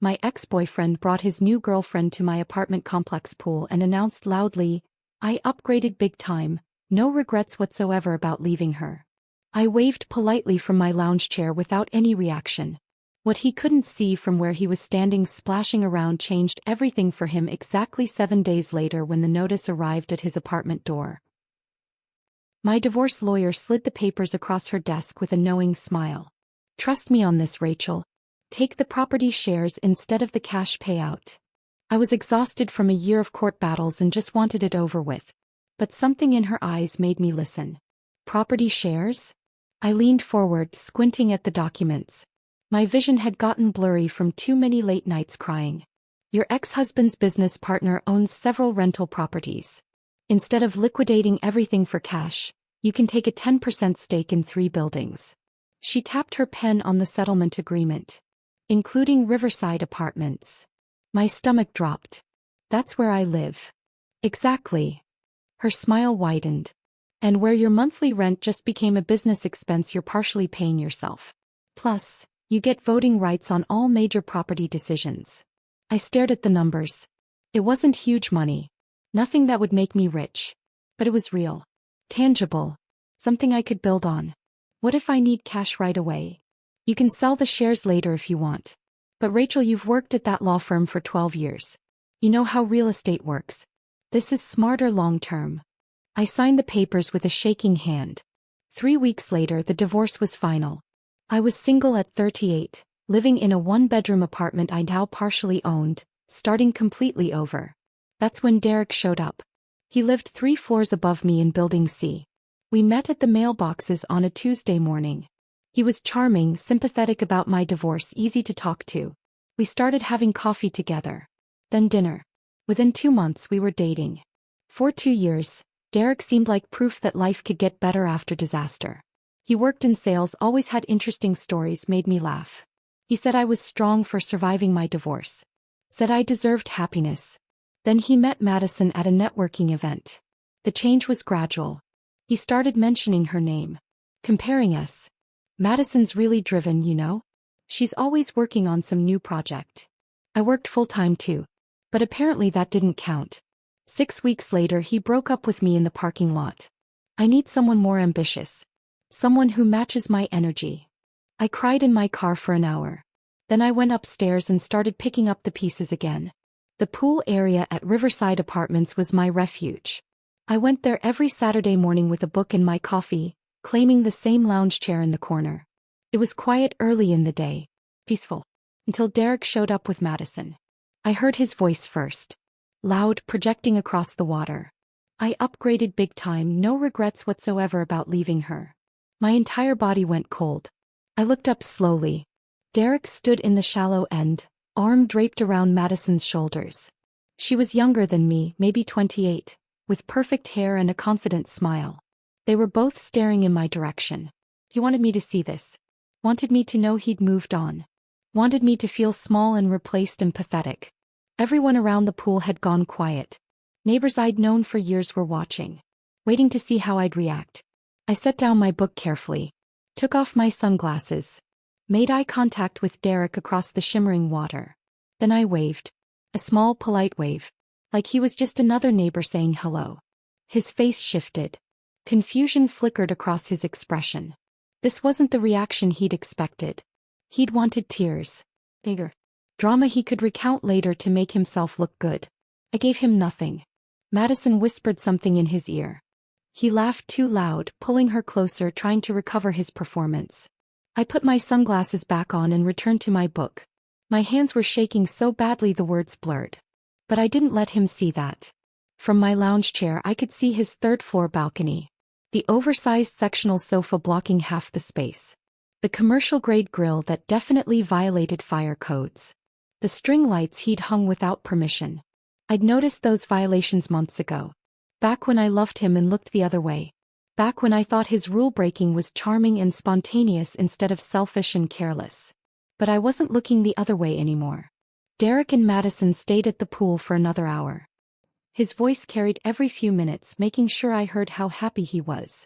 my ex-boyfriend brought his new girlfriend to my apartment complex pool and announced loudly, "I upgraded big time, no regrets whatsoever about leaving her." I waved politely from my lounge chair without any reaction. What he couldn't see from where he was standing splashing around changed everything for him exactly 7 days later when the notice arrived at his apartment door. My divorce lawyer slid the papers across her desk with a knowing smile. "Trust me on this, Rachel. Take the property shares instead of the cash payout." I was exhausted from a year of court battles and just wanted it over with. But something in her eyes made me listen. "Property shares?" I leaned forward, squinting at the documents. My vision had gotten blurry from too many late nights crying. "Your ex-husband's business partner owns several rental properties. Instead of liquidating everything for cash, you can take a 10% stake in 3 buildings." She tapped her pen on the settlement agreement. "Including Riverside Apartments." My stomach dropped. "That's where I live." "Exactly." Her smile widened. "And where your monthly rent just became a business expense you're partially paying yourself. Plus, you get voting rights on all major property decisions." I stared at the numbers. It wasn't huge money. Nothing that would make me rich. But it was real. Tangible. Something I could build on. "What if I need cash right away?" "You can sell the shares later if you want. But Rachel, you've worked at that law firm for 12 years. You know how real estate works. This is smarter long-term." I signed the papers with a shaking hand. 3 weeks later, the divorce was final. I was single at 38, living in a 1-bedroom apartment I now partially owned, starting completely over. That's when Derek showed up. He lived 3 floors above me in Building C. We met at the mailboxes on a Tuesday morning. He was charming, sympathetic about my divorce, easy to talk to. We started having coffee together. Then dinner. Within 2 months we were dating. For 2 years, Derek seemed like proof that life could get better after disaster. He worked in sales, always had interesting stories, made me laugh. He said I was strong for surviving my divorce. Said I deserved happiness. Then he met Madison at a networking event. The change was gradual. He started mentioning her name. Comparing us. "Madison's really driven, you know? She's always working on some new project." I worked full-time too. But apparently that didn't count. 6 weeks later he broke up with me in the parking lot. "I need someone more ambitious. Someone who matches my energy." I cried in my car for an hour. Then I went upstairs and started picking up the pieces again. The pool area at Riverside Apartments was my refuge. I went there every Saturday morning with a book and my coffee, claiming the same lounge chair in the corner. It was quiet early in the day. Peaceful. Until Derek showed up with Madison. I heard his voice first. Loud, projecting across the water. "I upgraded big time, no regrets whatsoever about leaving her." My entire body went cold. I looked up slowly. Derek stood in the shallow end, arm draped around Madison's shoulders. She was younger than me, maybe 28, with perfect hair and a confident smile. They were both staring in my direction. He wanted me to see this. Wanted me to know he'd moved on. Wanted me to feel small and replaced and pathetic. Everyone around the pool had gone quiet. Neighbors I'd known for years were watching, waiting to see how I'd react. I set down my book carefully, took off my sunglasses, made eye contact with Derek across the shimmering water. Then I waved. A small, polite wave. Like he was just another neighbor saying hello. His face shifted. Confusion flickered across his expression. This wasn't the reaction he'd expected. He'd wanted tears. Bigger. Drama he could recount later to make himself look good. I gave him nothing. Madison whispered something in his ear. He laughed too loud, pulling her closer, trying to recover his performance. I put my sunglasses back on and returned to my book. My hands were shaking so badly the words blurred. But I didn't let him see that. From my lounge chair I could see his 3rd-floor balcony. The oversized sectional sofa blocking half the space. The commercial-grade grill that definitely violated fire codes. The string lights he'd hung without permission. I'd noticed those violations months ago. Back when I loved him and looked the other way. Back when I thought his rule-breaking was charming and spontaneous instead of selfish and careless. But I wasn't looking the other way anymore. Derek and Madison stayed at the pool for another hour. His voice carried every few minutes, making sure I heard how happy he was.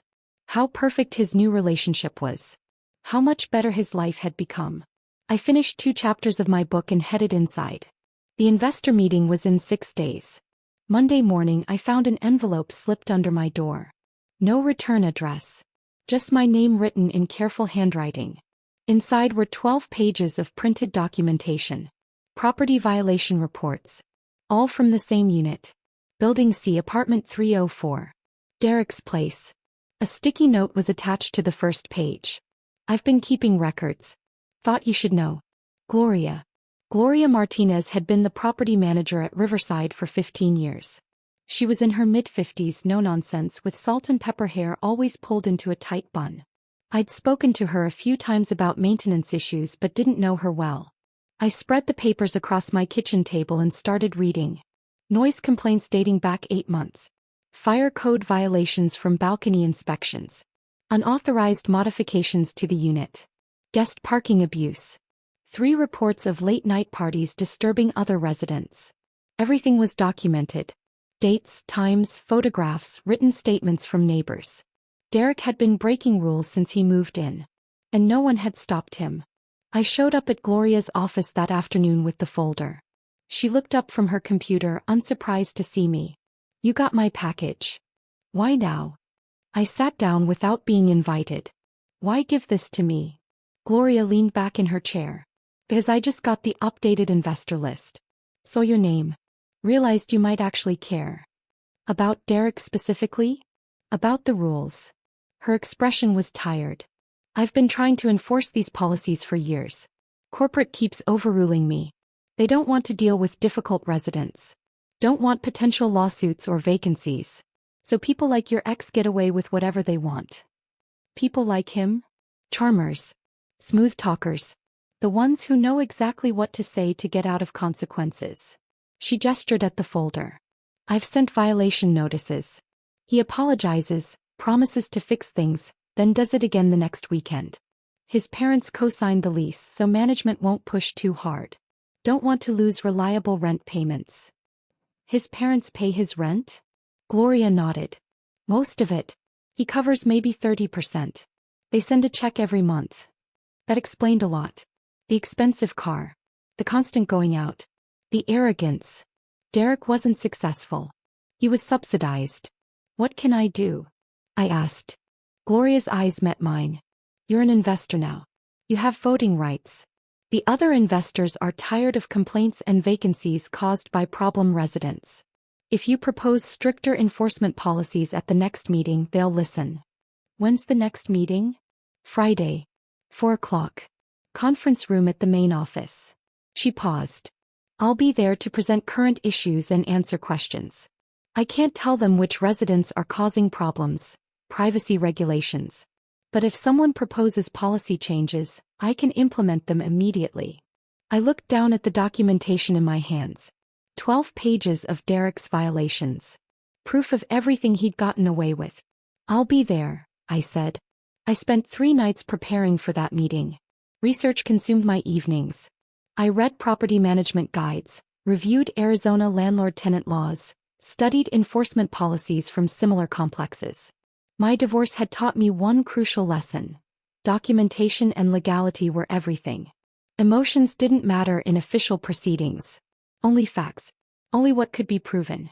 How perfect his new relationship was. How much better his life had become. I finished 2 chapters of my book and headed inside. The investor meeting was in 6 days. Monday morning I found an envelope slipped under my door. No return address. Just my name written in careful handwriting. Inside were 12 pages of printed documentation. Property violation reports. All from the same unit. Building C, apartment 304. Derek's place. A sticky note was attached to the first page. I've been keeping records. Thought you should know. Gloria. Gloria Martinez had been the property manager at Riverside for 15 years. She was in her mid-50s, no nonsense, with salt and pepper hair always pulled into a tight bun. I'd spoken to her a few times about maintenance issues but didn't know her well. I spread the papers across my kitchen table and started reading. Noise complaints dating back 8 months. Fire code violations from balcony inspections. Unauthorized modifications to the unit. Guest parking abuse. 3 reports of late-night parties disturbing other residents. Everything was documented. Dates, times, photographs, written statements from neighbors. Derek had been breaking rules since he moved in. And no one had stopped him. I showed up at Gloria's office that afternoon with the folder. She looked up from her computer, unsurprised to see me. "You got my package." "Why now?" I sat down without being invited. "Why give this to me?" Gloria leaned back in her chair. "Because I just got the updated investor list. Saw your name. Realized you might actually care." "About Derek specifically?" "About the rules." Her expression was tired. "I've been trying to enforce these policies for years. Corporate keeps overruling me. They don't want to deal with difficult residents. Don't want potential lawsuits or vacancies. So people like your ex get away with whatever they want." "People like him?" "Charmers. Smooth talkers. The ones who know exactly what to say to get out of consequences." She gestured at the folder. "I've sent violation notices. He apologizes, promises to fix things, then does it again the next weekend. His parents co-signed the lease so management won't push too hard. Don't want to lose reliable rent payments." "His parents pay his rent?" Gloria nodded. "Most of it. He covers maybe 30%. They send a check every month." That explained a lot. The expensive car. The constant going out. The arrogance. Derek wasn't successful. He was subsidized. "What can I do?" I asked. Gloria's eyes met mine. "You're an investor now. You have voting rights. The other investors are tired of complaints and vacancies caused by problem residents. If you propose stricter enforcement policies at the next meeting, they'll listen." "When's the next meeting?" "Friday. 4 o'clock. Conference room at the main office." She paused. "I'll be there to present current issues and answer questions. I can't tell them which residents are causing problems, privacy regulations. But if someone proposes policy changes, I can implement them immediately." I looked down at the documentation in my hands. 12 pages of Derek's violations. Proof of everything he'd gotten away with. "I'll be there," I said. I spent 3 nights preparing for that meeting. Research consumed my evenings. I read property management guides, reviewed Arizona landlord-tenant laws, studied enforcement policies from similar complexes. My divorce had taught me one crucial lesson. Documentation and legality were everything. Emotions didn't matter in official proceedings. Only facts. Only what could be proven.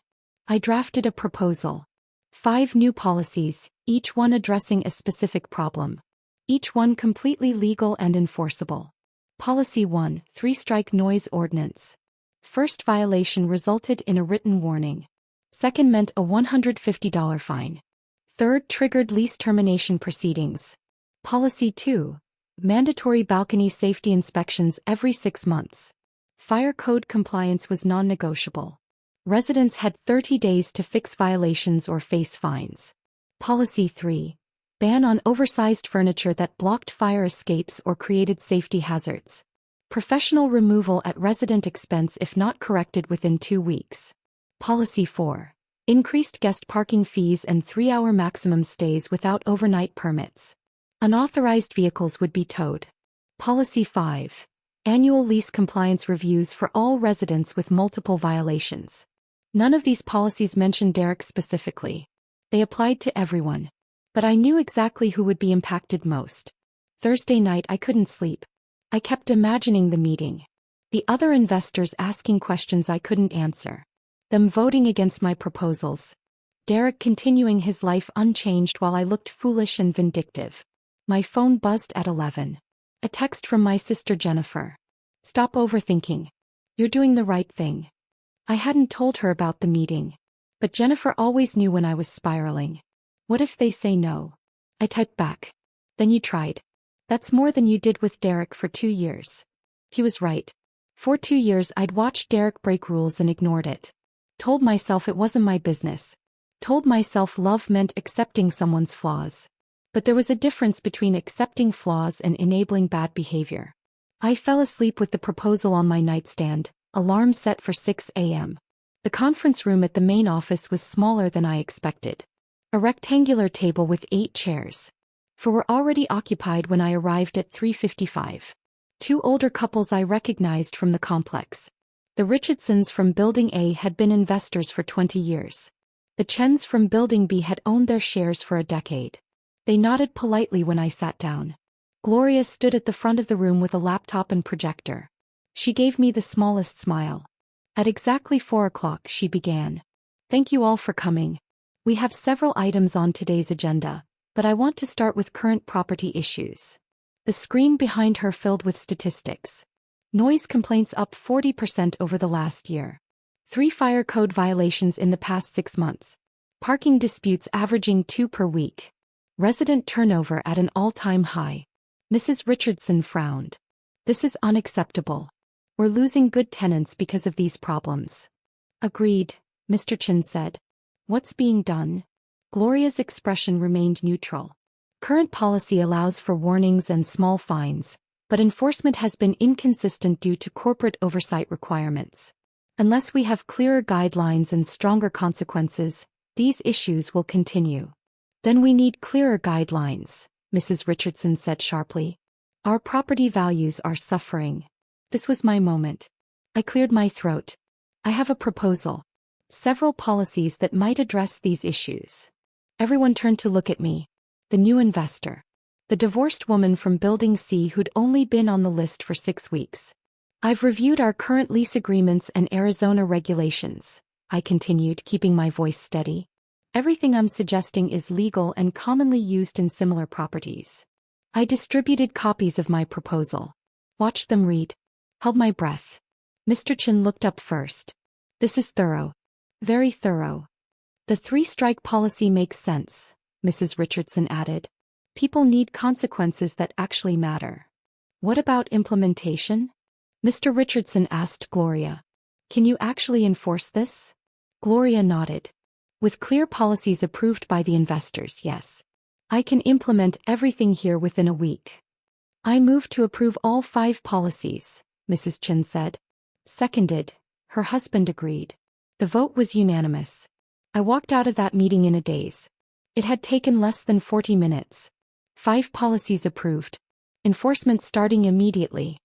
I drafted a proposal. 5 new policies, each one addressing a specific problem. Each one completely legal and enforceable. Policy 1, 3-strike noise ordinance. First violation resulted in a written warning. Second meant a $150 fine. Third triggered lease termination proceedings. Policy 2, mandatory balcony safety inspections every 6 months. Fire code compliance was non-negotiable. Residents had 30 days to fix violations or face fines. Policy 3, ban on oversized furniture that blocked fire escapes or created safety hazards. Professional removal at resident expense if not corrected within 2 weeks. Policy 4, increased guest parking fees and 3-hour maximum stays without overnight permits. Unauthorized vehicles would be towed. Policy 5, annual lease compliance reviews for all residents with multiple violations. None of these policies mentioned Derek specifically. They applied to everyone. But I knew exactly who would be impacted most. Thursday night I couldn't sleep. I kept imagining the meeting. The other investors asking questions I couldn't answer. Them voting against my proposals. Derek continuing his life unchanged while I looked foolish and vindictive. My phone buzzed at 11. A text from my sister Jennifer. Stop overthinking. You're doing the right thing. I hadn't told her about the meeting. But Jennifer always knew when I was spiraling. What if they say no? I typed back. Then you tried. That's more than you did with Derek for 2 years. He was right. For 2 years I'd watched Derek break rules and ignored it. Told myself it wasn't my business. Told myself love meant accepting someone's flaws. But there was a difference between accepting flaws and enabling bad behavior. I fell asleep with the proposal on my nightstand, alarm set for 6 a.m. The conference room at the main office was smaller than I expected. A rectangular table with 8 chairs. 4 were already occupied when I arrived at 3:55. 2 older couples I recognized from the complex. The Richardsons from Building A had been investors for 20 years. The Chens from Building B had owned their shares for a decade. They nodded politely when I sat down. Gloria stood at the front of the room with a laptop and projector. She gave me the smallest smile. At exactly 4 o'clock she began. Thank you all for coming. We have several items on today's agenda, but I want to start with current property issues. The screen behind her filled with statistics. Noise complaints up 40% over the last year. 3 fire code violations in the past 6 months. Parking disputes averaging 2 per week. Resident turnover at an all-time high. Mrs. Richardson frowned. This is unacceptable. We're losing good tenants because of these problems. Agreed, Mr. Chen said. What's being done? Gloria's expression remained neutral. Current policy allows for warnings and small fines, but enforcement has been inconsistent due to corporate oversight requirements. Unless we have clearer guidelines and stronger consequences, these issues will continue. Then we need clearer guidelines, Mrs. Richardson said sharply. Our property values are suffering. This was my moment. I cleared my throat. I have a proposal. Several policies that might address these issues. Everyone turned to look at me. The new investor. The divorced woman from Building C who'd only been on the list for 6 weeks. I've reviewed our current lease agreements and Arizona regulations, I continued, keeping my voice steady. Everything I'm suggesting is legal and commonly used in similar properties. I distributed copies of my proposal. Watched them read. Held my breath. Mr. Chen looked up first. This is thorough. Very thorough. The 3-strike policy makes sense, Mrs. Richardson added. People need consequences that actually matter. What about implementation? Mr. Richardson asked Gloria. Can you actually enforce this? Gloria nodded. With clear policies approved by the investors, yes. I can implement everything here within a week. I move to approve all 5 policies, Mrs. Chen said. Seconded. Her husband agreed. The vote was unanimous. I walked out of that meeting in a daze. It had taken less than 40 minutes. 5 policies approved. Enforcement starting immediately.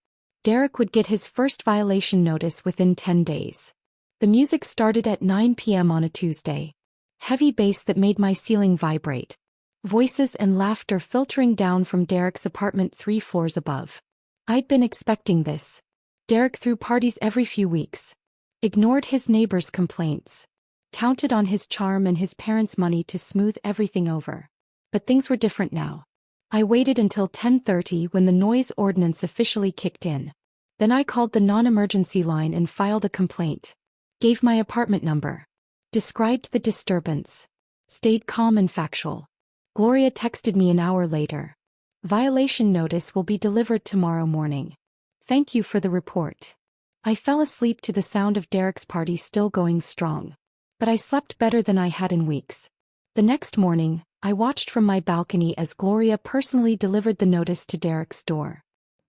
Derek would get his first violation notice within 10 days. The music started at 9 p.m. on a Tuesday. Heavy bass that made my ceiling vibrate. Voices and laughter filtering down from Derek's apartment 3 floors above. I'd been expecting this. Derek threw parties every few weeks. Ignored his neighbors' complaints. Counted on his charm and his parents' money to smooth everything over. But things were different now. I waited until 10:30 when the noise ordinance officially kicked in. Then I called the non-emergency line and filed a complaint. Gave my apartment number. Described the disturbance. Stayed calm and factual. Gloria texted me an hour later. Violation notice will be delivered tomorrow morning. Thank you for the report. I fell asleep to the sound of Derek's party still going strong. But I slept better than I had in weeks. The next morning, I watched from my balcony as Gloria personally delivered the notice to Derek's door.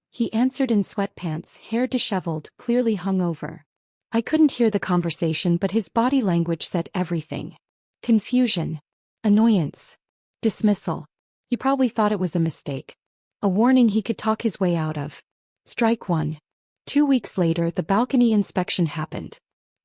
He answered in sweatpants, hair disheveled, clearly hungover. I couldn't hear the conversation, but his body language said everything. Confusion. Annoyance. Dismissal. He probably thought it was a mistake. A warning he could talk his way out of. Strike 1. 2 weeks later, the balcony inspection happened.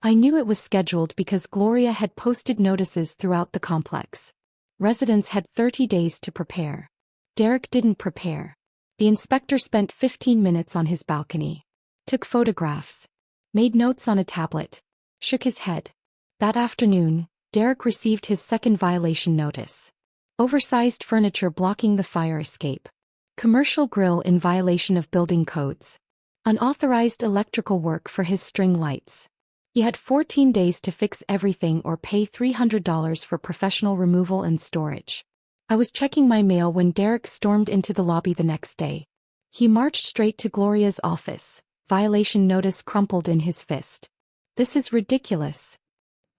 I knew it was scheduled because Gloria had posted notices throughout the complex. Residents had 30 days to prepare. Derek didn't prepare. The inspector spent 15 minutes on his balcony. Took photographs. Made notes on a tablet. Shook his head. That afternoon, Derek received his second violation notice. Oversized furniture blocking the fire escape. Commercial grill in violation of building codes. Unauthorized electrical work for his string lights. He had 14 days to fix everything or pay $300 for professional removal and storage. I was checking my mail when Derek stormed into the lobby the next day. He marched straight to Gloria's office, violation notice crumpled in his fist. "This is ridiculous."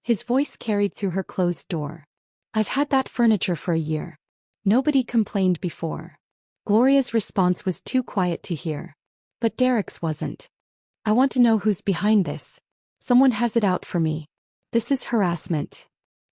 His voice carried through her closed door. "I've had that furniture for a year. Nobody complained before." Gloria's response was too quiet to hear. But Derek's wasn't. "I want to know who's behind this. Someone has it out for me. This is harassment."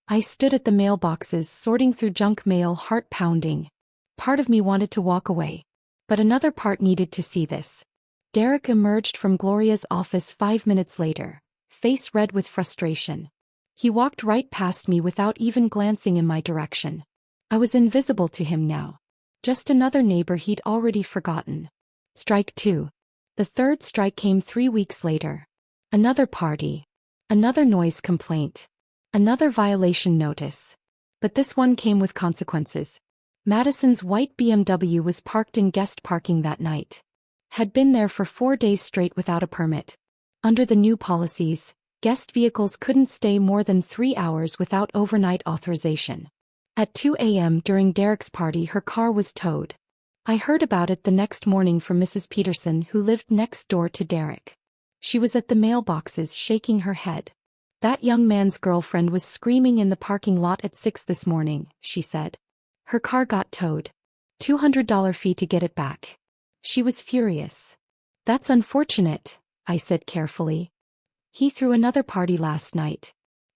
I stood at the mailboxes sorting through junk mail, heart pounding. Part of me wanted to walk away. But another part needed to see this. Derek emerged from Gloria's office 5 minutes later, face red with frustration. He walked right past me without even glancing in my direction. I was invisible to him now. Just another neighbor he'd already forgotten. Strike 2. The third strike came 3 weeks later. Another party. Another noise complaint. Another violation notice. But this one came with consequences. Madison's white BMW was parked in guest parking that night. Had been there for 4 days straight without a permit. Under the new policies, guest vehicles couldn't stay more than 3 hours without overnight authorization. At 2 a.m. during Derek's party, her car was towed. I heard about it the next morning from Mrs. Peterson, who lived next door to Derek. She was at the mailboxes shaking her head. "That young man's girlfriend was screaming in the parking lot at 6 this morning," she said. "Her car got towed. $200 fee to get it back." She was furious. "That's unfortunate," I said carefully. "He threw another party last night.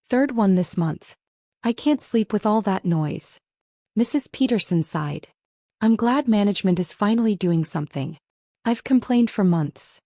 Third one this month. I can't sleep with all that noise." Mrs. Peterson sighed. "I'm glad management is finally doing something. I've complained for months."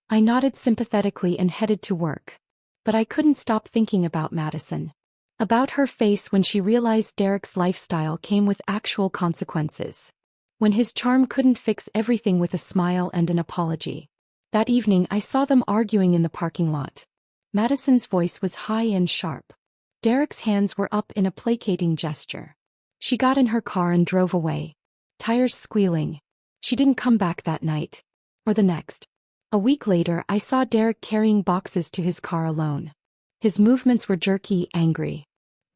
I nodded sympathetically and headed to work. But I couldn't stop thinking about Madison. About her face when she realized Derek's lifestyle came with actual consequences. When his charm couldn't fix everything with a smile and an apology. That evening I saw them arguing in the parking lot. Madison's voice was high and sharp. Derek's hands were up in a placating gesture. She got in her car and drove away. Tires squealing. She didn't come back that night. Or the next. A week later I saw Derek carrying boxes to his car alone. His movements were jerky, angry.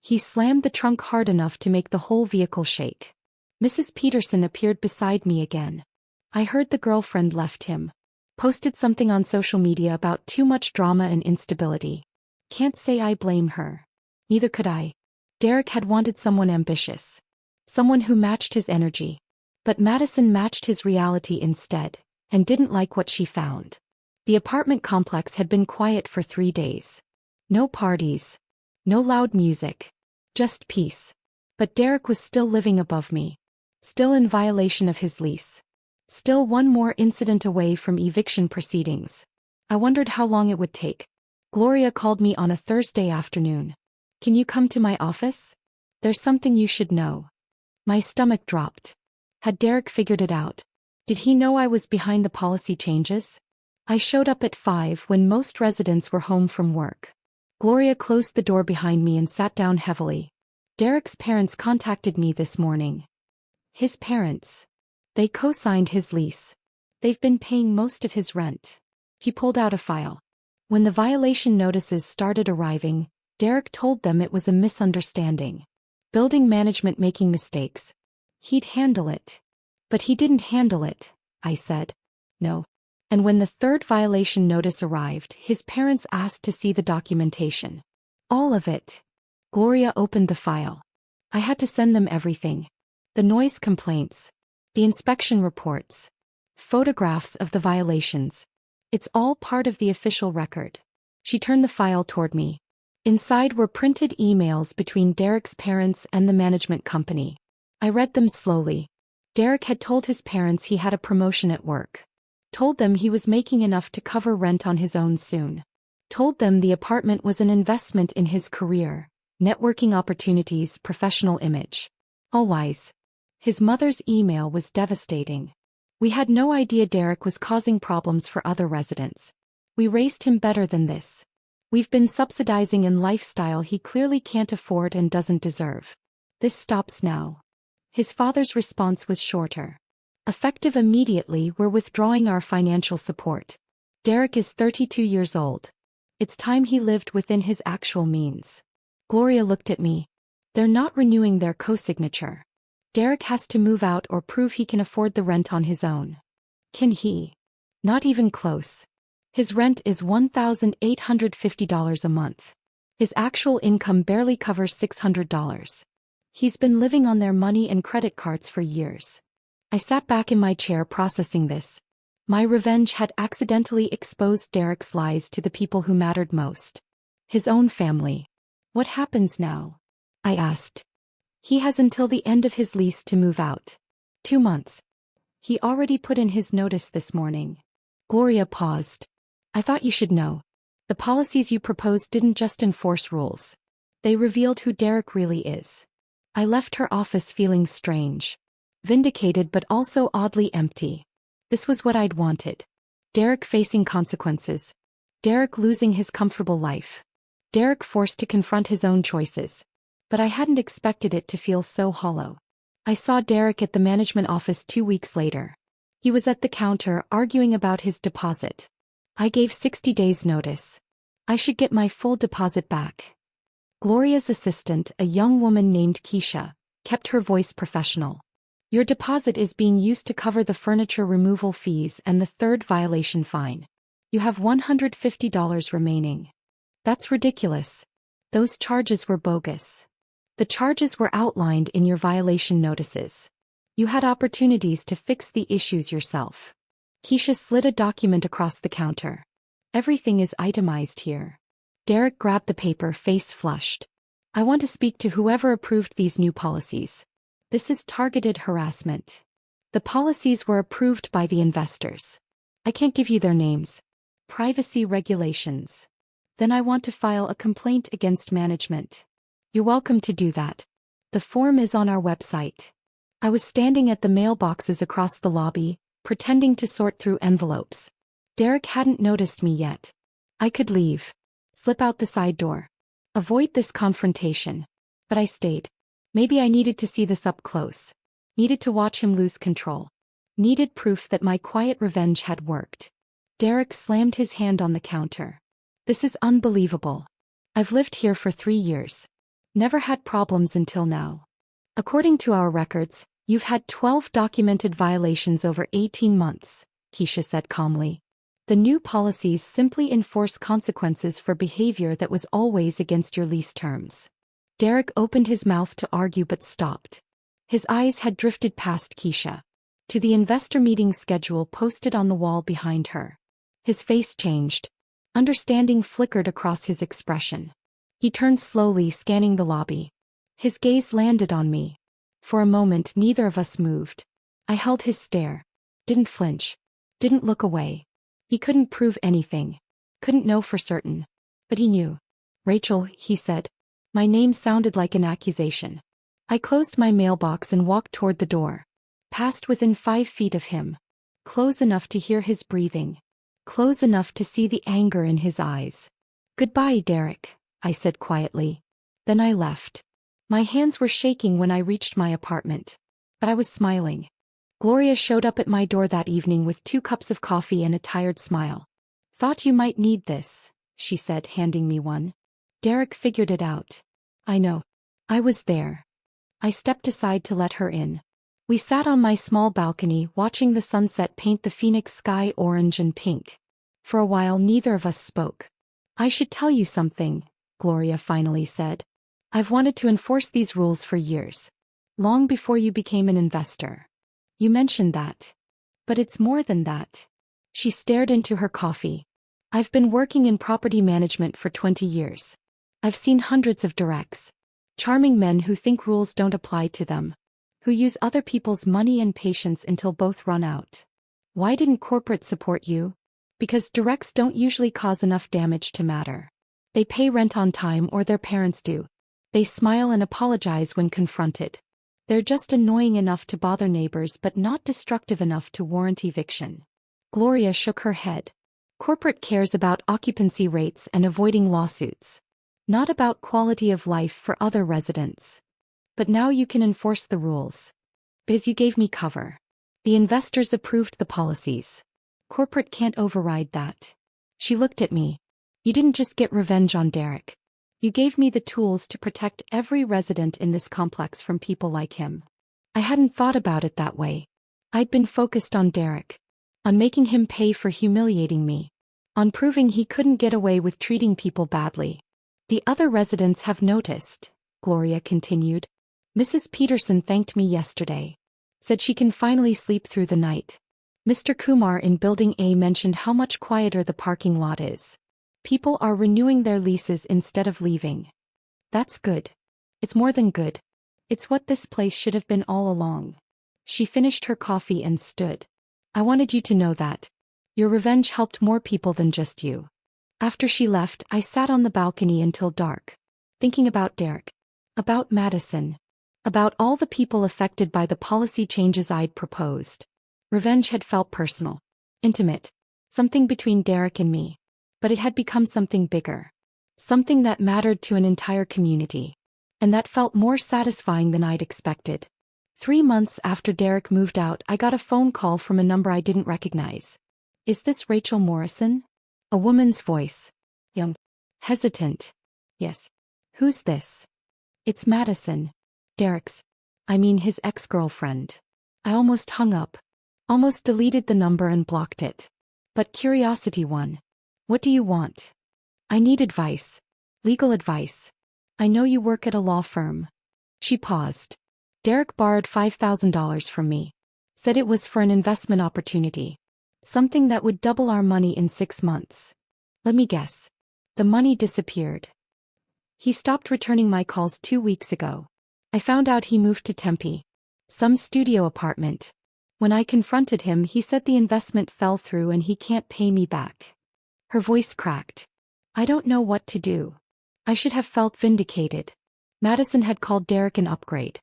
He slammed the trunk hard enough to make the whole vehicle shake. Mrs. Peterson appeared beside me again. I heard the girlfriend left him. Posted something on social media about too much drama and instability. Can't say I blame her. Neither could I. Derek had wanted someone ambitious. Someone who matched his energy. But Madison matched his reality instead, and didn't like what she found. The apartment complex had been quiet for 3 days. No parties. No loud music. Just peace. But Derek was still living above me. Still in violation of his lease. Still one more incident away from eviction proceedings. I wondered how long it would take. Gloria called me on a Thursday afternoon. "Can you come to my office? There's something you should know." My stomach dropped. Had Derek figured it out? Did he know I was behind the policy changes? I showed up at 5 when most residents were home from work. Gloria closed the door behind me and sat down heavily. "Derek's parents contacted me this morning." His parents. They co-signed his lease. They've been paying most of his rent. He pulled out a file. When the violation notices started arriving, Derek told them it was a misunderstanding. Building management making mistakes. He'd handle it. But he didn't handle it, I said. No. And when the third violation notice arrived, his parents asked to see the documentation. All of it. Gloria opened the file. I had to send them everything. The noise complaints. The inspection reports. Photographs of the violations. It's all part of the official record. She turned the file toward me. Inside were printed emails between Derek's parents and the management company. I read them slowly. Derek had told his parents he had a promotion at work. Told them he was making enough to cover rent on his own soon. Told them the apartment was an investment in his career, networking opportunities, professional image. All lies. His mother's email was devastating. We had no idea Derek was causing problems for other residents. We raised him better than this. We've been subsidizing a lifestyle he clearly can't afford and doesn't deserve. This stops now." His father's response was shorter. "Effective immediately, we're withdrawing our financial support. Derek is 32 years old. It's time he lived within his actual means." Gloria looked at me. "They're not renewing their co-signature. Derek has to move out or prove he can afford the rent on his own." "Can he?" "Not even close. His rent is $1,850 a month. His actual income barely covers $600. He's been living on their money and credit cards for years." I sat back in my chair processing this. My revenge had accidentally exposed Derek's lies to the people who mattered most. His own family. "What happens now?" I asked. "He has until the end of his lease to move out. 2 months. He already put in his notice this morning." Gloria paused. "I thought you should know. The policies you proposed didn't just enforce rules. They revealed who Derek really is." I left her office feeling strange. Vindicated but also oddly empty. This was what I'd wanted. Derek facing consequences. Derek losing his comfortable life. Derek forced to confront his own choices. But I hadn't expected it to feel so hollow. I saw Derek at the management office 2 weeks later. He was at the counter arguing about his deposit. I gave 60 days notice. I should get my full deposit back. Gloria's assistant, a young woman named Keisha, kept her voice professional. "Your deposit is being used to cover the furniture removal fees and the third violation fine. You have $150 remaining." "That's ridiculous. Those charges were bogus. The charges were outlined in your violation notices. You had opportunities to fix the issues yourself." Keisha slid a document across the counter. "Everything is itemized here." Derek grabbed the paper, face flushed. "I want to speak to whoever approved these new policies. This is targeted harassment. The policies were approved by the investors. I can't give you their names. Privacy regulations. Then I want to file a complaint against management." "You're welcome to do that. The form is on our website." I was standing at the mailboxes across the lobby, pretending to sort through envelopes. Derek hadn't noticed me yet. I could leave. Slip out the side door. Avoid this confrontation. But I stayed. Maybe I needed to see this up close. Needed to watch him lose control. Needed proof that my quiet revenge had worked. Derek slammed his hand on the counter. "This is unbelievable. I've lived here for 3 years. Never had problems until now. According to our records, you've had 12 documented violations over 18 months, Keisha said calmly. "The new policies simply enforce consequences for behavior that was always against your lease terms." Derek opened his mouth to argue but stopped. His eyes had drifted past Keisha. To the investor meeting schedule posted on the wall behind her. His face changed. Understanding flickered across his expression. He turned slowly, scanning the lobby. His gaze landed on me. For a moment neither of us moved. I held his stare. Didn't flinch. Didn't look away. He couldn't prove anything. Couldn't know for certain. But he knew. "Rachel," he said. My name sounded like an accusation. I closed my mailbox and walked toward the door. Passed within 5 feet of him. Close enough to hear his breathing. Close enough to see the anger in his eyes. "Goodbye, Derek," I said quietly. Then I left. My hands were shaking when I reached my apartment. But I was smiling. Gloria showed up at my door that evening with 2 cups of coffee and a tired smile. "Thought you might need this," she said, handing me one. "Derek figured it out." "I know. I was there." I stepped aside to let her in. We sat on my small balcony watching the sunset paint the Phoenix sky orange and pink. For a while neither of us spoke. "I should tell you something," Gloria finally said. "I've wanted to enforce these rules for years. Long before you became an investor. You mentioned that. But it's more than that." She stared into her coffee. "I've been working in property management for 20 years. I've seen hundreds of directs. Charming men who think rules don't apply to them. Who use other people's money and patience until both run out. Why didn't corporate support you? Because directs don't usually cause enough damage to matter. They pay rent on time or their parents do. They smile and apologize when confronted. They're just annoying enough to bother neighbors but not destructive enough to warrant eviction. Gloria shook her head. Corporate cares about occupancy rates and avoiding lawsuits. Not about quality of life for other residents. But now you can enforce the rules. Biz, you gave me cover. The investors approved the policies. Corporate can't override that. She looked at me. You didn't just get revenge on Derek. You gave me the tools to protect every resident in this complex from people like him. I hadn't thought about it that way. I'd been focused on Derek. On making him pay for humiliating me. On proving he couldn't get away with treating people badly. The other residents have noticed, Gloria continued. Mrs. Peterson thanked me yesterday. Said she can finally sleep through the night. Mr. Kumar in Building A mentioned how much quieter the parking lot is. People are renewing their leases instead of leaving. That's good. It's more than good. It's what this place should have been all along. She finished her coffee and stood. I wanted you to know that. Your revenge helped more people than just you. After she left, I sat on the balcony until dark. Thinking about Derek. About Madison. About all the people affected by the policy changes I'd proposed. Revenge had felt personal. Intimate. Something between Derek and me. But it had become something bigger. Something that mattered to an entire community. And that felt more satisfying than I'd expected. 3 months after Derek moved out, I got a phone call from a number I didn't recognize. Is this Rachel Morrison? A woman's voice. Young. Hesitant. Yes. Who's this? It's Madison. Derek's. I mean his ex-girlfriend. I almost hung up. Almost deleted the number and blocked it. But curiosity won. What do you want? I need advice. Legal advice. I know you work at a law firm. She paused. Derek borrowed $5,000 from me. Said it was for an investment opportunity. Something that would double our money in 6 months. Let me guess. The money disappeared. He stopped returning my calls 2 weeks ago. I found out he moved to Tempe. Some studio apartment. When I confronted him, he said the investment fell through and he can't pay me back. Her voice cracked. I don't know what to do. I should have felt vindicated. Madison had called Derek an upgrade.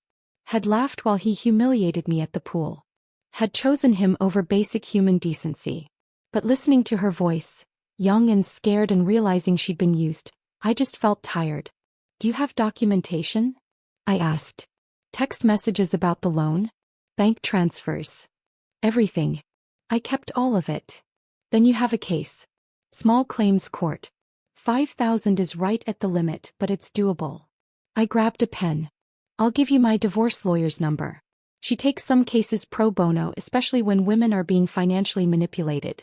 Had laughed while he humiliated me at the pool. Had chosen him over basic human decency. But listening to her voice, young and scared and realizing she'd been used, I just felt tired. Do you have documentation? I asked. Text messages about the loan? Bank transfers? Everything. I kept all of it. Then you have a case. Small claims court. 5,000 is right at the limit, but it's doable. I grabbed a pen. I'll give you my divorce lawyer's number. She takes some cases pro bono, especially when women are being financially manipulated.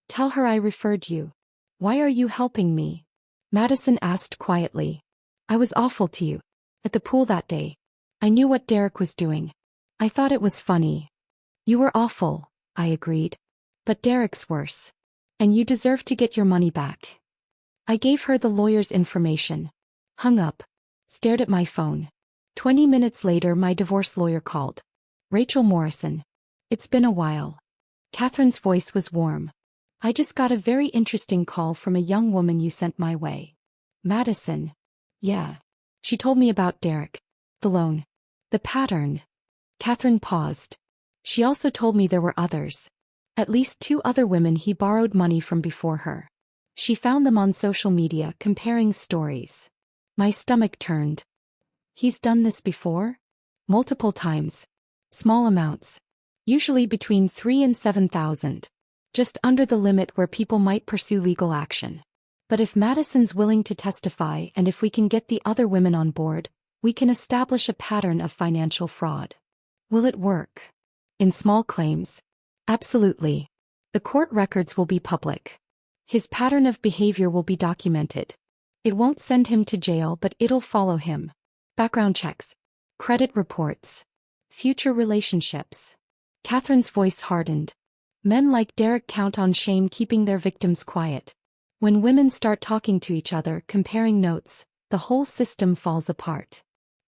Tell her I referred you. Why are you helping me? Madison asked quietly. I was awful to you. At the pool that day. I knew what Derek was doing. I thought it was funny. You were awful, I agreed. But Derek's worse. And you deserve to get your money back. I gave her the lawyer's information. Hung up. Stared at my phone. 20 minutes later, my divorce lawyer called. Rachel Morrison. It's been a while. Catherine's voice was warm. I just got a very interesting call from a young woman you sent my way. Madison. Yeah. She told me about Derek. The loan. The pattern. Catherine paused. She also told me there were others. At least 2 other women he borrowed money from before her. She found them on social media comparing stories. My stomach turned. He's done this before? Multiple times. Small amounts. Usually between 3 and 7,000. Just under the limit where people might pursue legal action. But if Madison's willing to testify and if we can get the other women on board, we can establish a pattern of financial fraud. Will it work? In small claims? Absolutely. The court records will be public. His pattern of behavior will be documented. It won't send him to jail, but it'll follow him. Background checks. Credit reports. Future relationships. Catherine's voice hardened. Men like Derek count on shame keeping their victims quiet. When women start talking to each other, comparing notes, the whole system falls apart.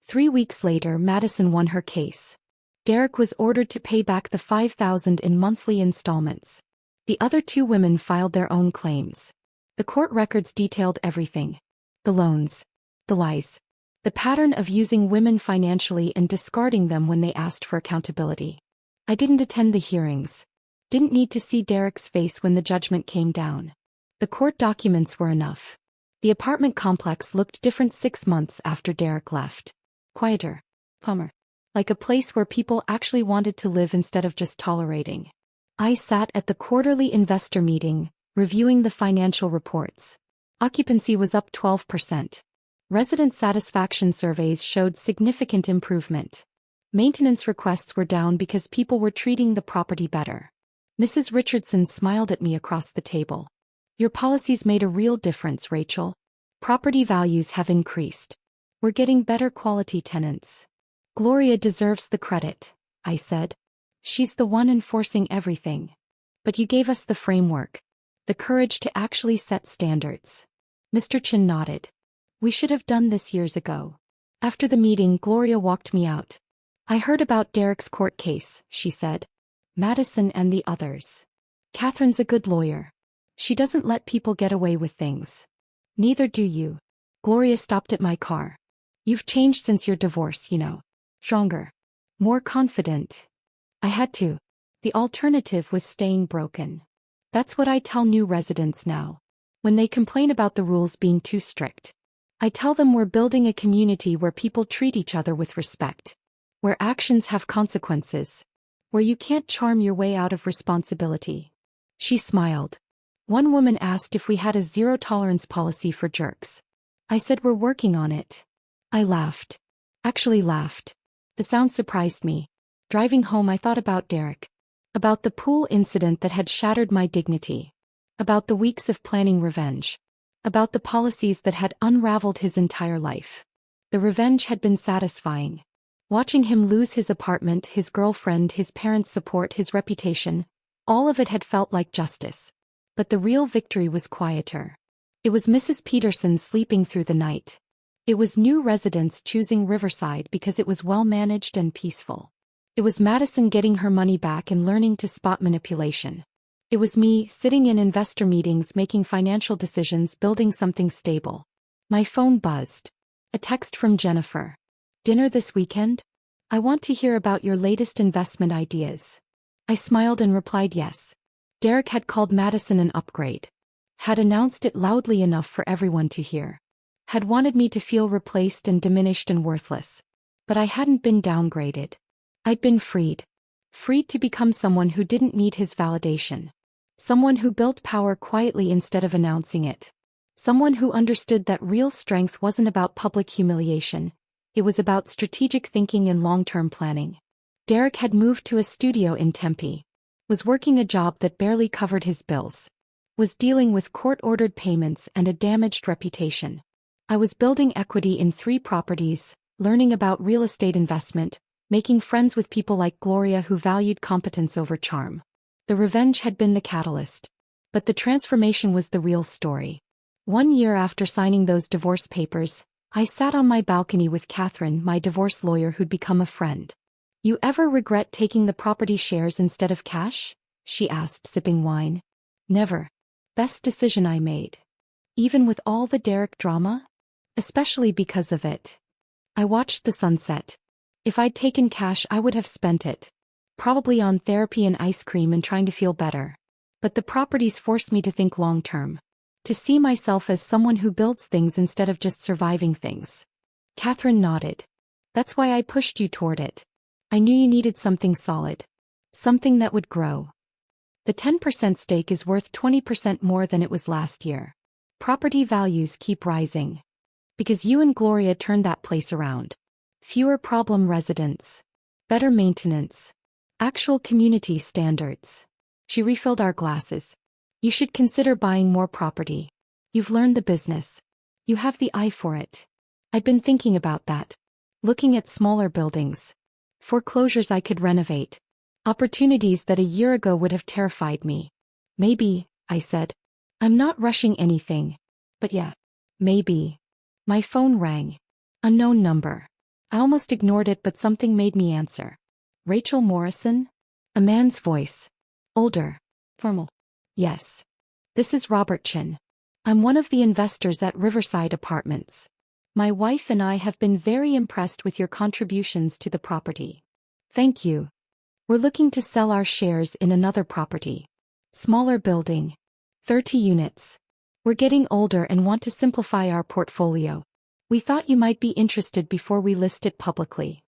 3 weeks later, Madison won her case. Derek was ordered to pay back the $5,000 in monthly installments. The other 2 women filed their own claims. The court records detailed everything. The loans. The lies. The pattern of using women financially and discarding them when they asked for accountability. I didn't attend the hearings. Didn't need to see Derek's face when the judgment came down. The court documents were enough. The apartment complex looked different 6 months after Derek left. Quieter. Calmer. Like a place where people actually wanted to live instead of just tolerating. I sat at the quarterly investor meeting, reviewing the financial reports. Occupancy was up 12%. Resident satisfaction surveys showed significant improvement. Maintenance requests were down because people were treating the property better. Mrs. Richardson smiled at me across the table. Your policies made a real difference, Rachel. Property values have increased. We're getting better quality tenants. Gloria deserves the credit, I said. She's the one enforcing everything. But you gave us the framework. The courage to actually set standards. Mr. Chin nodded. We should have done this years ago. After the meeting, Gloria walked me out. I heard about Derek's court case, she said. Madison and the others. Catherine's a good lawyer. She doesn't let people get away with things. Neither do you. Gloria stopped at my car. You've changed since your divorce, you know. Stronger. More confident. I had to. The alternative was staying broken. That's what I tell new residents now. When they complain about the rules being too strict. I tell them we're building a community where people treat each other with respect. Where actions have consequences. Where you can't charm your way out of responsibility. She smiled. One woman asked if we had a zero-tolerance policy for jerks. I said we're working on it. I laughed. Actually laughed. The sound surprised me. Driving home I thought about Derek. About the pool incident that had shattered my dignity. About the weeks of planning revenge. About the policies that had unraveled his entire life. The revenge had been satisfying. Watching him lose his apartment, his girlfriend, his parents' support, his reputation, all of it had felt like justice. But the real victory was quieter. It was Mrs. Peterson sleeping through the night. It was new residents choosing Riverside because it was well-managed and peaceful. It was Madison getting her money back and learning to spot manipulation. It was me sitting in investor meetings making financial decisions, building something stable. My phone buzzed. A text from Jennifer. Dinner this weekend? I want to hear about your latest investment ideas. I smiled and replied yes. Derek had called Madison an upgrade. Had announced it loudly enough for everyone to hear. Had wanted me to feel replaced and diminished and worthless. But I hadn't been downgraded. I'd been freed. Freed to become someone who didn't need his validation. Someone who built power quietly instead of announcing it. Someone who understood that real strength wasn't about public humiliation. It was about strategic thinking and long-term planning. Derek had moved to a studio in Tempe. Was working a job that barely covered his bills. Was dealing with court-ordered payments and a damaged reputation. I was building equity in 3 properties, learning about real estate investment, making friends with people like Gloria who valued competence over charm. The revenge had been the catalyst. But the transformation was the real story. 1 year after signing those divorce papers, I sat on my balcony with Catherine, my divorce lawyer who'd become a friend. You ever regret taking the property shares instead of cash? She asked, sipping wine. Never. Best decision I made. Even with all the Derek drama? Especially because of it. I watched the sunset. If I'd taken cash I would have spent it. Probably on therapy and ice cream and trying to feel better. But the properties forced me to think long-term. To see myself as someone who builds things instead of just surviving things. Catherine nodded. That's why I pushed you toward it. I knew you needed something solid. Something that would grow. The 10% stake is worth 20% more than it was last year. Property values keep rising. Because you and Gloria turned that place around. Fewer problem residents. Better maintenance. Actual community standards. She refilled our glasses. You should consider buying more property. You've learned the business. You have the eye for it. I'd been thinking about that. Looking at smaller buildings. Foreclosures I could renovate. Opportunities that a year ago would have terrified me. Maybe, I said. I'm not rushing anything. But yeah. Maybe. My phone rang. Unknown number. I almost ignored it but something made me answer. Rachel Morrison? A man's voice. Older. Formal. Yes. This is Robert Chin. I'm one of the investors at Riverside Apartments. My wife and I have been very impressed with your contributions to the property. Thank you. We're looking to sell our shares in another property. Smaller building. 30 units. We're getting older and want to simplify our portfolio. We thought you might be interested before we list it publicly.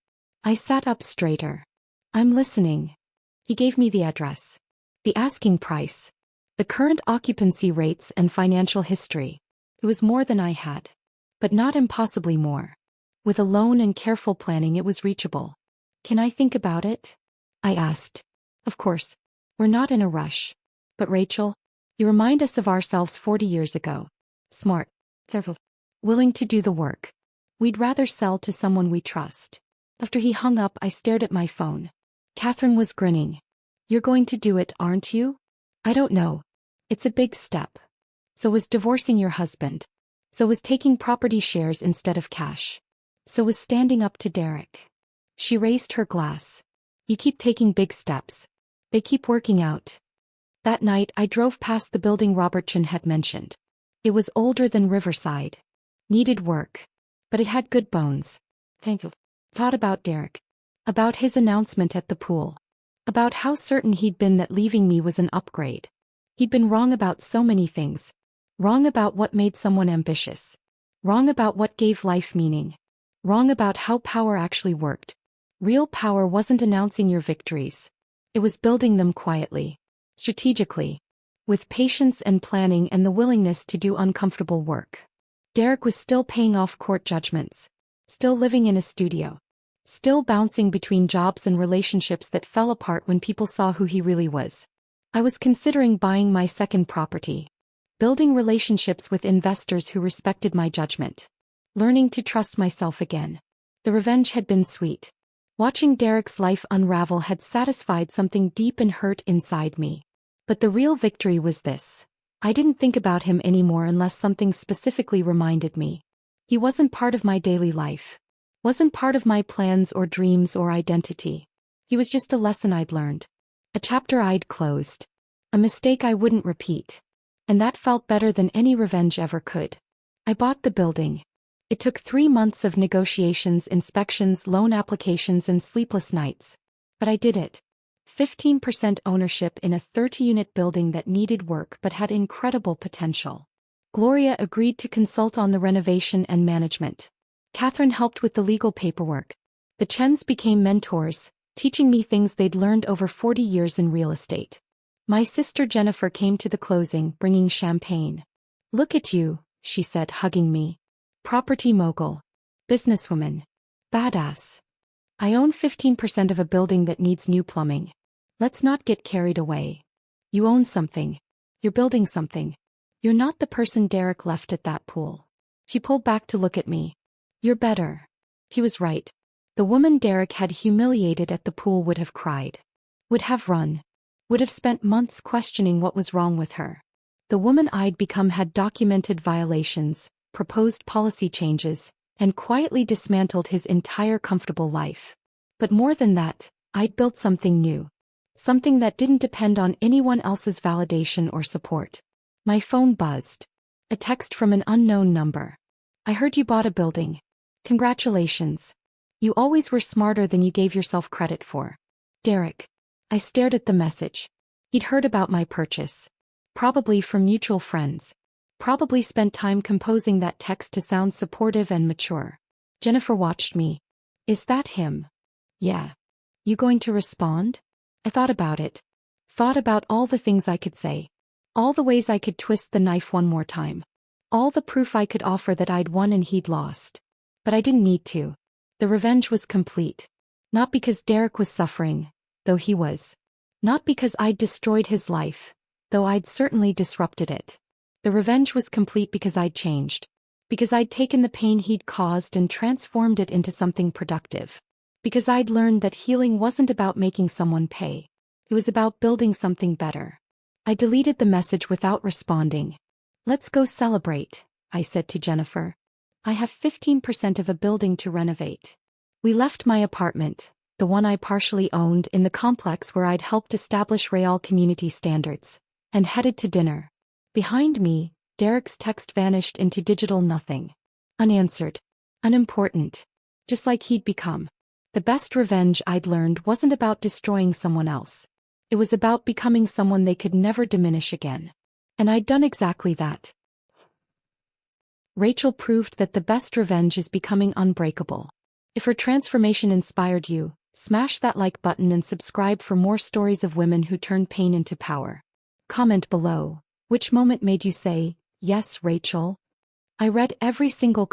I sat up straighter. I'm listening. He gave me the address, the asking price, the current occupancy rates and financial history. It was more than I had. But not impossibly more. With a loan and careful planning it was reachable. Can I think about it? I asked. Of course. We're not in a rush. But Rachel, you remind us of ourselves 40 years ago. Smart. Careful. Willing to do the work. We'd rather sell to someone we trust. After he hung up, I stared at my phone. Catherine was grinning. You're going to do it, aren't you? I don't know. It's a big step. So was divorcing your husband. So was taking property shares instead of cash. So was standing up to Derek. She raised her glass. You keep taking big steps. They keep working out. That night I drove past the building Robertson had mentioned. It was older than Riverside. Needed work. But it had good bones. Thank you. Thought about Derek. About his announcement at the pool. About how certain he'd been that leaving me was an upgrade. He'd been wrong about so many things. Wrong about what made someone ambitious. Wrong about what gave life meaning. Wrong about how power actually worked. Real power wasn't announcing your victories. It was building them quietly. Strategically. With patience and planning and the willingness to do uncomfortable work. Derek was still paying off court judgments. Still living in a studio. Still bouncing between jobs and relationships that fell apart when people saw who he really was. I was considering buying my second property. Building relationships with investors who respected my judgment. Learning to trust myself again. The revenge had been sweet. Watching Derek's life unravel had satisfied something deep and hurt inside me. But the real victory was this. I didn't think about him anymore unless something specifically reminded me. He wasn't part of my daily life. Wasn't part of my plans or dreams or identity. He was just a lesson I'd learned. A chapter I'd closed. A mistake I wouldn't repeat. And that felt better than any revenge ever could. I bought the building. It took 3 months of negotiations, inspections, loan applications, and sleepless nights. But I did it. 15% ownership in a 30-unit building that needed work but had incredible potential. Gloria agreed to consult on the renovation and management. Catherine helped with the legal paperwork. The Chens became mentors, teaching me things they'd learned over 40 years in real estate. My sister Jennifer came to the closing, bringing champagne. Look at you, she said, hugging me. Property mogul. Businesswoman. Badass. I own 15% of a building that needs new plumbing. Let's not get carried away. You own something. You're building something. You're not the person Derek left at that pool. She pulled back to look at me. You're better. He was right. The woman Derek had humiliated at the pool would have cried. Would have run. Would have spent months questioning what was wrong with her. The woman I'd become had documented violations, proposed policy changes, and quietly dismantled his entire comfortable life. But more than that, I'd built something new. Something that didn't depend on anyone else's validation or support. My phone buzzed. A text from an unknown number. I heard you bought a building. Congratulations. You always were smarter than you gave yourself credit for. Derek. I stared at the message. He'd heard about my purchase. Probably from mutual friends. Probably spent time composing that text to sound supportive and mature. Jennifer watched me. Is that him? Yeah. You going to respond? I thought about it. Thought about all the things I could say. All the ways I could twist the knife one more time. All the proof I could offer that I'd won and he'd lost. But I didn't need to. The revenge was complete. Not because Derek was suffering, though he was. Not because I'd destroyed his life, though I'd certainly disrupted it. The revenge was complete because I'd changed. Because I'd taken the pain he'd caused and transformed it into something productive. Because I'd learned that healing wasn't about making someone pay. It was about building something better. I deleted the message without responding. Let's go celebrate, I said to Jennifer. I have 15% of a building to renovate. We left my apartment, the one I partially owned in the complex where I'd helped establish Real community standards, and headed to dinner. Behind me, Derek's text vanished into digital nothing. Unanswered. unimportant. Just like he'd become. The best revenge I'd learned wasn't about destroying someone else. It was about becoming someone they could never diminish again. And I'd done exactly that. Rachel proved that the best revenge is becoming unbreakable. If her transformation inspired you, smash that like button and subscribe for more stories of women who turn pain into power. Comment below, which moment made you say, "Yes, Rachel"? I read every single